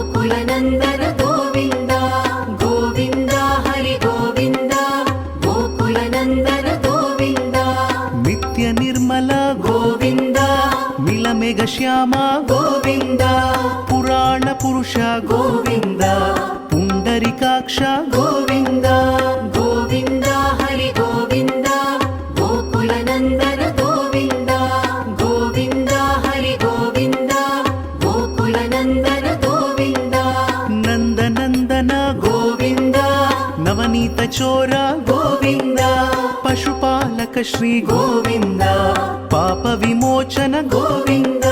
गोकुलनन्दन गोविन्द गोविन्द हरि गोविन्द गोकुलनन्दन गोविन्द नित्य निर्मल गोविन्द मिलमेघ श्याम गोविन्द पुराण पुरुष गोविन्द पुण्डरीकाक्ष गोविन्द गोविन्द हरि गोविन्द गोकुलनन्दन गोविन्द गोविन्द हरि गोविन्द गोकुलनन्दन गोविन्द नन्दनन्दन गोविन्द नवनीत चोर गोविन्द पशुपालक श्री गोविन्द पाप विमोचन गोविन्द